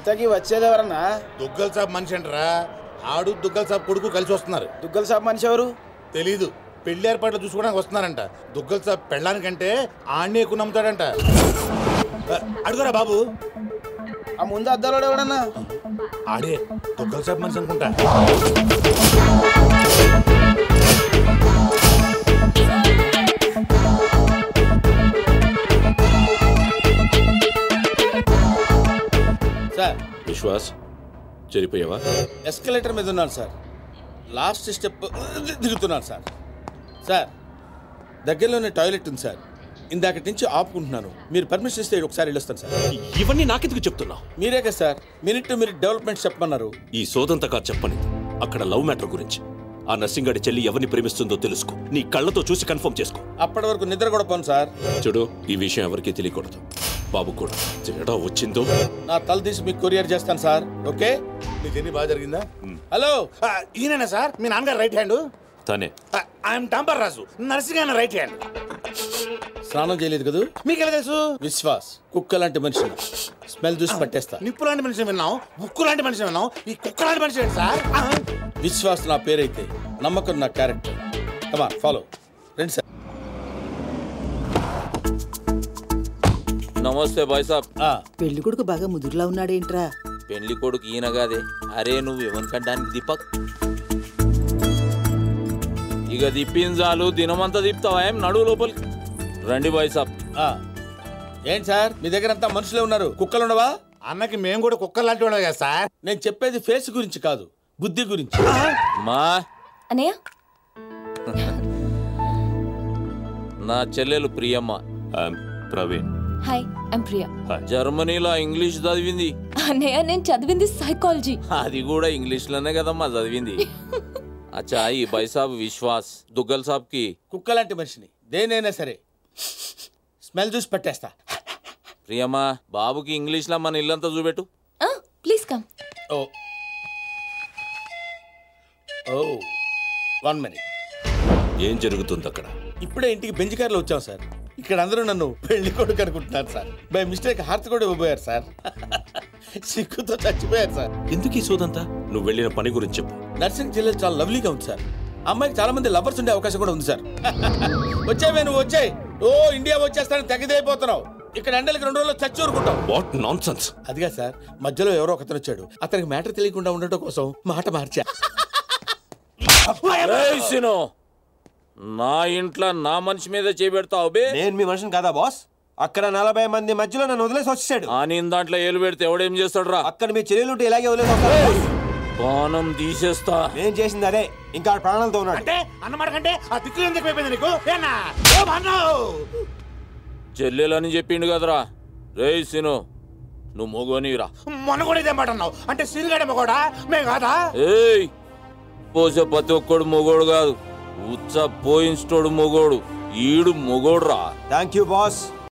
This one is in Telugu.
ఇంతకీ వచ్చేది ఎవరన్నా? దుగ్గల్ సాబ్ మనిషి అంటారా? ఆడు దుగ్గల్ సాబ్ కొడుకు కలిసి వస్తున్నారు. దుగ్గల్ సాబ్ మనిషి ఎవరు తెలీదు. పెళ్లి ఏర్పాట్లు చూసుకోవడానికి వస్తున్నారంట. దుగ్గల్ సాబ్ పెళ్ళానికంటే ఆడిని ఎక్కువ నమ్ముతాడంట. అడుగురా బాబు. ఆ ముందు అద్దాలో ఎవడన్నా? ఆడే దుగ్గల్ సాబ్ మనిషి అనుకుంటా. సార్ విశ్వాస్ చెరిపోయావా? ఎస్కలేటర్ మీద ఉన్నాను సార్. లాస్ట్ స్టెప్ దిగుతున్నాను సార్. సార్ దగ్గరలోనే టాయిలెట్ ఉంది సార్. ఇందాకటి నుంచి ఆపుకుంటున్నాను. మీరు పర్మిషన్ ఇస్తే ఒకసారి వెళ్ళొస్తాను సార్. ఇవన్నీ నాకెందుకు చెప్తున్నావు? మీరే కదా sir minute to minute development చెప్పమన్నారు. ఈ సోదంతా కాదు చెప్పని. అక్కడ లవ్ మ్యాటర్ గురించి. ఆ నర్సింగాడి చెల్లి ఎవరిని ప్రేమిస్తుందో తెలుసుకో. నీ కళ్ళతో చూసి కన్ఫర్మ్ చేసుకో. అప్పటి వరకు నిద్ర కూడా పోను సార్. చూడు, ఈ విషయం ఎవరికీ తెలియకూడదు. బాబు కూడా తేడా వచ్చిందో నా తల తీసి మీకు కొరియర్ చేస్తాను సార్. ఓకే? మీకు ఎన్ని బాగా జరిగిందా? హలో, ఈయన సార్ మీ నాన్నగారు రైట్ హ్యాండ్. తనే. I'm tamper Raju, nursing right hand. స్నానం చేయలేదు కదా? మీకు ఎలా తెలుసు? విశ్వాస్ కుక్క లాంటి మనిషి. స్మెల్ చూసి పట్టేస్తా. నిప్పు లాంటి మనిషి విన్నాం, బుక్కు లాంటి మనిషి విన్నాం, ఈ కుక్క లాంటి మనిషి ఏంటి సార్? విశ్వాస్ నా పేరైతే నమ్మకం నా క్యారెక్టర్. కమా ఫాలో. రండి సార్. నమస్తే బాయ్ సాబ్. పెళ్లి కొడుకు బాగా ముదురులా ఉన్నాడేంట్రా? పెళ్లి కొడుకు ఈయన కాదే. అరే నువ్వు ఎవరికంటానికి దీపక్. ఇక దిప్పించాలు దినమంతా దిప్తావా? ఏం నడువు లోపలికి రండి బాయ్ సాబ్. ఏంటి సార్ మీ దగ్గర అంతా మనుషులే ఉన్నారు, కుక్కలు ఉండవా? అన్నకి మేము కూడా కుక్కలు లాంటి ఉన్నాం కదా సార్. నేను చెప్పేది ఫేస్ గురించి కాదు, బుద్ధి గురించి. మా అన్నయ్య నా చెల్లెలు ప్రియమ్మ. ప్రవీణ్. Hi, I'm Priya. జర్మనీలో ఇంగ్లీష్ చదివింది. అన్నయ్య నేను చదివింది సైకాలజీ. అది కూడా ఇంగ్లీష్ లోనే కదమ్మా చదివింది. అచ్చా ఈ బాయ్ సాబ్ విశ్వాస్ దుగ్గల్ సాబ్ కి కుక్క లాంటి మనిషిని. దేనైనా సరే స్మెల్ చూసి పట్టేస్తా. ప్రియమ్మ బాబుకి ఇంగ్లీష్ లో మన ఇల్లంతా చూపెట్టు. Please come. Oh oh 1 minute. ఏం జరుగుతుంది అక్కడ? ఇప్పుడే ఇంటికి బెంచ్ కార్లో వచ్చాం సార్. ఇక్కడ అందరూ నన్ను పెళ్లి కొడుకు అనుకుంటున్నారు సార్. బై మిస్టేక్ హార్ట్ కూడా ఇవ్వబోయారు సార్. సిక్కుతో చచ్చిపోయారు సార్. ఎందుకు ఈ సోదంతా? నువ్వు వెళ్ళిన పని గురించి చెప్పు. నర్సింగ్ జిల్లా చాలా లవ్లీగా ఉంది సార్. అమ్మాయికి చాలా మంది లవర్స్ ఉండే అవకాశం కూడా ఉంది సార్. వచ్చావే నువ్వు, వచ్చాయి. ఓ ఇండియా వచ్చేస్తానని తెగదైపోతున్నావు. ఇక్కడ ఎండలకి 2 రోజుల్లో చచ్చి ఊరుకుంటావు. What nonsense. అదిగా సార్, మధ్యలో ఎవరో ఒకతను వచ్చాడు. అతనికి మ్యాటర్ తెలియకుండా ఉండటం కోసం మాట మార్చా. నా ఇంట్లో నా మనిషి మీద చేపెడతావు బే. నేను మీ మనిషిని కదా బాస్. అక్కడ 40 మంది మధ్యలో నన్ను వదిలేసి వచ్చాడు. నేను దాంట్లో ఏలు పెడితే ఎవడేం చేస్తాడు రా? అక్కడ మీ చెల్లెలుంటే ఇలాగే వదిలేసి ప్రాణం తీసేస్తా. నేను చేసింది అదే, ఇంకా ప్రాణాలతో ఉన్నాడు. అంటే అన్నమాట కంటే ఆ దిక్కులు ఎందుకు అయిపోయింది నీకు? చెల్లెలని చెప్పిండు కదరా. రేయ్ సిను, నువ్వు మొగోనిరా. మొన్న కూడా ఇదే మాట అన్నావు. అంటే సీనుగాడే మొగోడా, మేము కాదా? ఏయ్ పోసే ప్రతి ఒక్కడు మొగోడు కాదు, ఉచ్చ పోయిన్స్టోడు మొగోడు. ఈడు మొగోడు రా. Thank you boss.